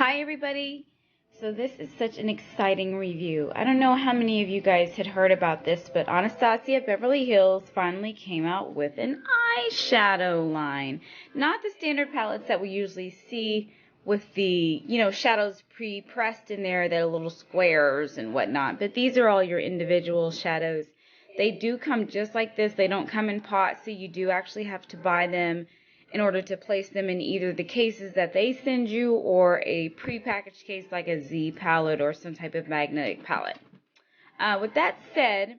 Hi everybody! So this is such an exciting review. I don't know how many of you guys had heard about this, but Anastasia Beverly Hills finally came out with an eyeshadow line. Not the standard palettes that we usually see with the, shadows pre-pressed in there that are little squares and whatnot, but these are all your individual shadows. They do come just like this. They don't come in pots, so you do actually have to buy them in order to place them in either the cases that they send you or a prepackaged case like a Z palette or some type of magnetic palette. With that said,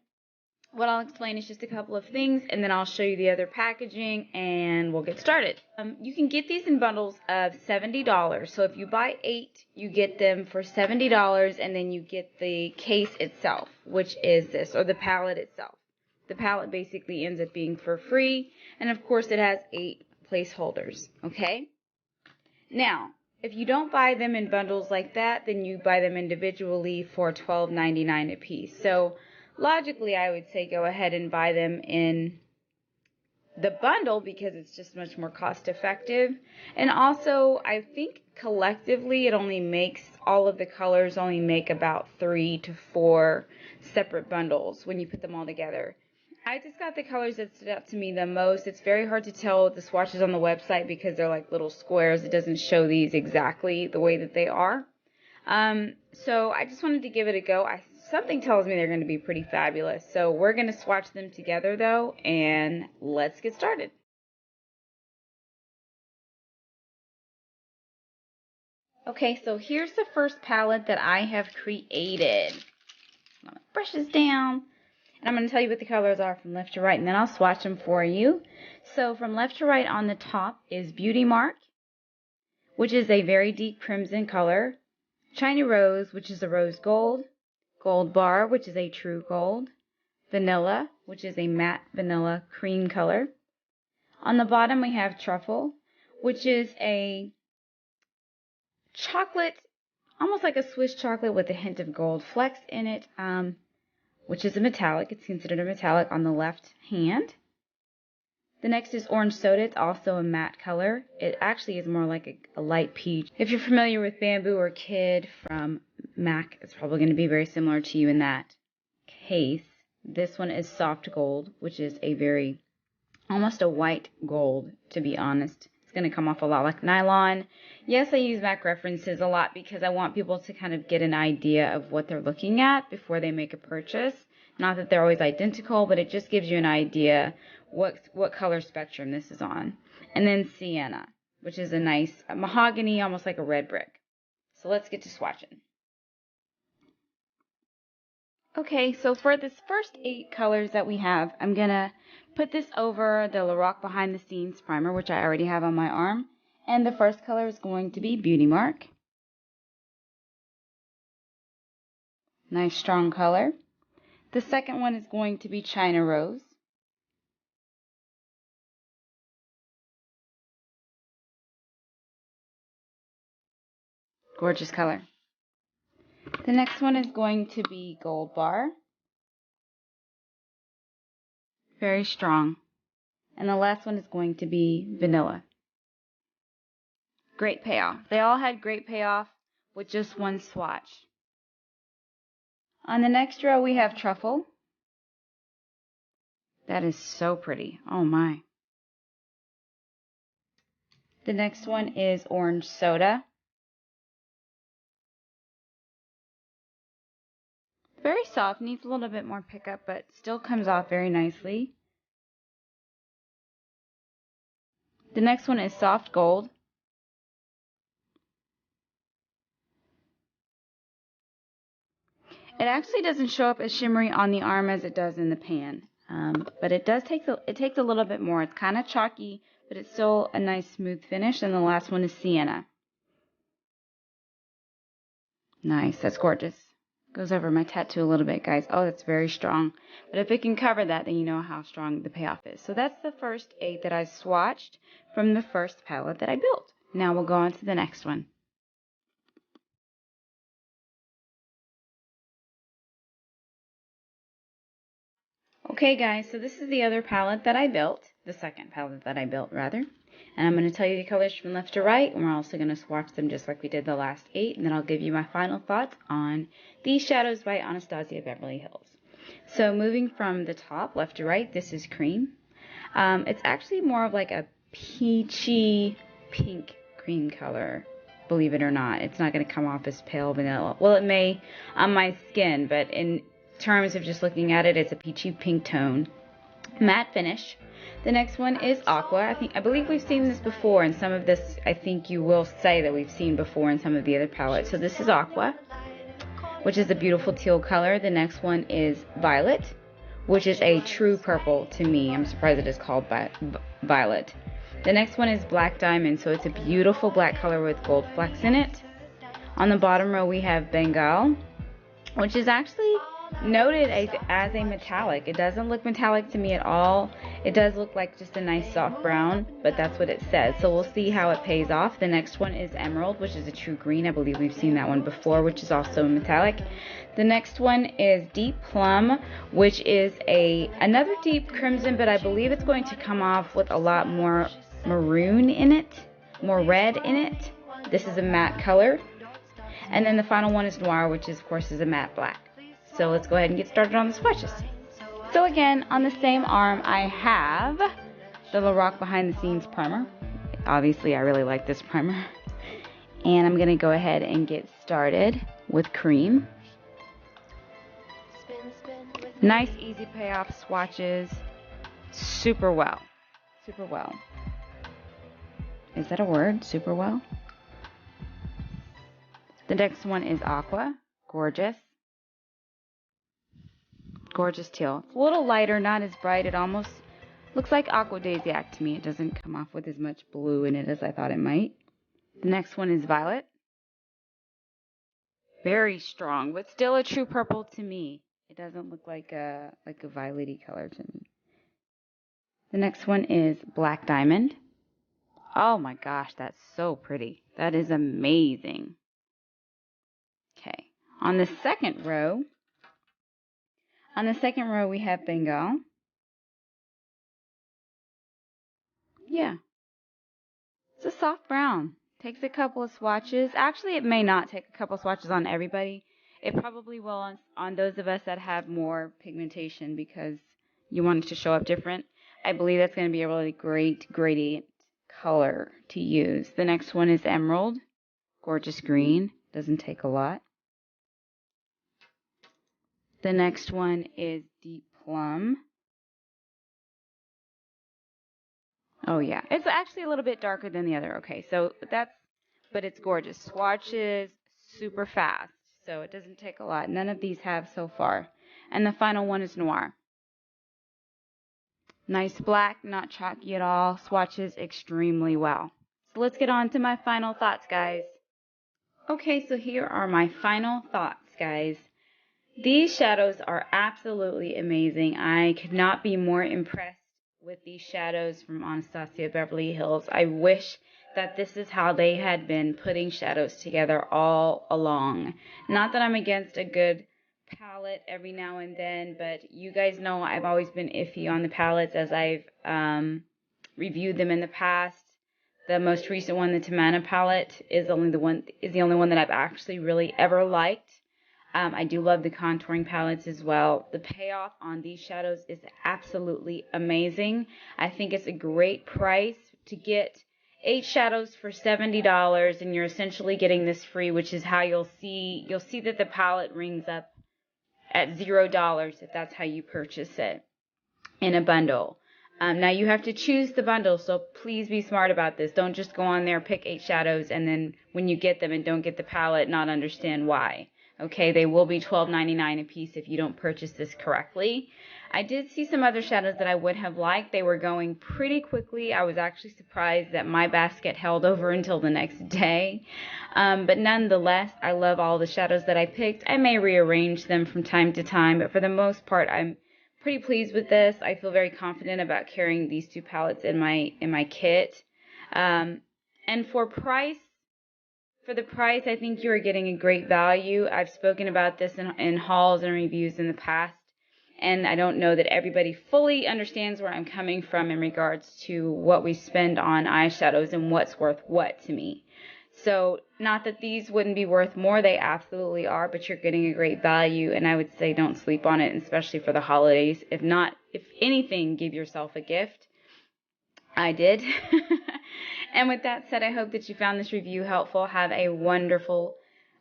what I'll explain is just a couple of things, and then I'll show you the other packaging and we'll get started. You can get these in bundles of $70. So if you buy 8, you get them for $70, and then you get the case itself, which is this, or the palette itself. The palette basically ends up being for free, and of course it has 8 placeholders. Okay, now if you don't buy them in bundles like that, then you buy them individually for $12.99 a piece. So logically I would say go ahead and buy them in the bundle because it's just much more cost effective, and also I think collectively it only makes, all of the colors only make about 3 to 4 separate bundles when you put them all together. I just got the colors that stood out to me the most. It's very hard to tell with the swatches on the website because they're like little squares. It doesn't show these exactly the way that they are. So I just wanted to give it a go. Something tells me they're going to be pretty fabulous. So we're going to swatch them together though, and let's get started. Okay, so here's the first palette that I have created. Let my brushes down. And I'm going to tell you what the colors are from left to right, and then I'll swatch them for you. So from left to right, on the top is Beauty Mark, which is a very deep crimson color. China Rose, which is a rose gold. Gold Bar, which is a true gold. Vanilla, which is a matte vanilla cream color. On the bottom we have Truffle, which is a chocolate, almost like a Swiss chocolate with a hint of gold flecks in it. Which is a metallic. It's considered a metallic on the left hand. The next is Orange Soda. It's also a matte color. It actually is more like a light peach. If you're familiar with Bamboo or Kid from MAC, it's probably going to be very similar to you in that case. This one is Soft Gold, which is a very, almost a white gold, to be honest. It's going to come off a lot like nylon. Yes, I use MAC references a lot because I want people to kind of get an idea of what they're looking at before they make a purchase. Not that they're always identical, but it just gives you an idea what color spectrum this is on. And then Sienna, which is a nice mahogany, almost like a red brick. So let's get to swatching. Okay, so for this first 8 colors that we have, I'm going to put this over the Lorac Behind the Scenes primer, which I already have on my arm. And the first color is going to be Beauty Mark. Nice strong color. The second one is going to be China Rose. Gorgeous color. The next one is going to be Gold Bar. Very strong. And the last one is going to be Vanilla. Great payoff. They all had great payoff with just one swatch. On the next row we have Truffle. That is so pretty. Oh my. The next one is Orange Soda. Very soft, needs a little bit more pickup, but still comes off very nicely. The next one is Soft Gold. It actually doesn't show up as shimmery on the arm as it does in the pan, but it takes a little bit more. It's kind of chalky, but it's still a nice smooth finish. And the last one is Sienna. Nice, that's gorgeous. Goes over my tattoo a little bit, guys. Oh, that's very strong. But if it can cover that, then you know how strong the payoff is. So that's the first 8 that I swatched from the first palette that I built. Now we'll go on to the next one. Okay guys, so this is the other palette that I built. the second palette that I built, rather. And I'm going to tell you the colors from left to right, and we're also going to swatch them just like we did the last 8, and then I'll give you my final thoughts on these shadows by Anastasia Beverly Hills. So moving from the top, left to right, this is Cream. It's actually more of like a peachy pink cream color, believe it or not. It's not going to come off as pale vanilla. Well, it may on my skin, but in terms of just looking at it, it's a peachy pink tone. Matte finish. The next one is Aqua. I believe we've seen this before, and some of this I think you will say that we've seen before in some of the other palettes. So this is Aqua, which is a beautiful teal color. The next one is Violet, which is a true purple to me. I'm surprised it is called Violet. The next one is Black Diamond, so it's a beautiful black color with gold flecks in it. On the bottom row we have Bengal, which is actually noted as a metallic. It doesn't look metallic to me at all. It does look like just a nice soft brown, but that's what it says. So we'll see how it pays off. The next one is Emerald, which is a true green. I believe we've seen that one before, which is also metallic. The next one is Deep Plum, which is another deep crimson, but I believe it's going to come off with a lot more maroon in it, more red in it. This is a matte color. And then the final one is Noir, which is, of course, is a matte black. So let's go ahead and get started on the swatches. So again, on the same arm, I have the Lorac Behind the Scenes primer. Obviously, I really like this primer. And I'm going to go ahead and get started with Cream. Nice, easy payoff swatches. Super well. Super well. Is that a word? Super well? The next one is Aqua. Gorgeous. Gorgeous teal. It's a little lighter, not as bright. It almost looks like Aqua Daisiac to me. It doesn't come off with as much blue in it as I thought it might. The next one is Violet. Very strong, but still a true purple to me. It doesn't look like a violet-y color to me. The next one is Black Diamond. Oh my gosh, that's so pretty. That is amazing. Okay, on the second row we have Bengal. Yeah, it's a soft brown. Takes a couple of swatches. Actually, it may not take a couple of swatches on everybody. It probably will on those of us that have more pigmentation because you want it to show up different. I believe that's going to be a really great gradient color to use. The next one is Emerald. Gorgeous green. Doesn't take a lot. The next one is Deep Plum. Oh yeah, it's actually a little bit darker than the other. Okay, so but it's gorgeous. Swatches super fast, so it doesn't take a lot. None of these have so far. And the final one is Noir. Nice black, not chalky at all. Swatches extremely well. So let's get on to my final thoughts, guys. Okay, so here are my final thoughts, guys. These shadows are absolutely amazing. I could not be more impressed with these shadows from Anastasia Beverly Hills. I wish that this is how they had been putting shadows together all along. Not that I'm against a good palette every now and then, but you guys know I've always been iffy on the palettes as I've reviewed them in the past. The most recent one, the Tamana palette, is the only one that I've actually really ever liked. I do love the contouring palettes as well. The payoff on these shadows is absolutely amazing. I think it's a great price to get 8 shadows for $70, and you're essentially getting this free, which is how you'll see that the palette rings up at $0 if that's how you purchase it in a bundle. Now you have to choose the bundle, so please be smart about this. Don't just go on there, pick 8 shadows, and then when you get them and don't get the palette, not understand why. Okay, they will be $12.99 a piece if you don't purchase this correctly. I did see some other shadows that I would have liked. They were going pretty quickly. I was actually surprised that my basket held over until the next day. But nonetheless, I love all the shadows that I picked. I may rearrange them from time to time, but for the most part, I'm pretty pleased with this. I feel very confident about carrying these 2 palettes in my kit. And for the price, I think you are getting a great value. I've spoken about this in hauls and reviews in the past, and I don't know that everybody fully understands where I'm coming from in regards to what we spend on eyeshadows and what's worth what to me. So not that these wouldn't be worth more, they absolutely are, but you're getting a great value, and I would say don't sleep on it, especially for the holidays. If not, if anything, give yourself a gift. I did. And with that said, I hope that you found this review helpful. Have a wonderful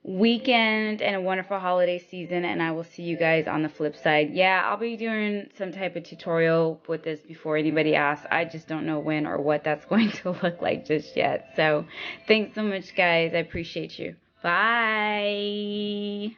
weekend and a wonderful holiday season, and I will see you guys on the flip side. Yeah, I'll be doing some type of tutorial with this before anybody asks. I just don't know when or what that's going to look like just yet. So thanks so much, guys. I appreciate you. Bye.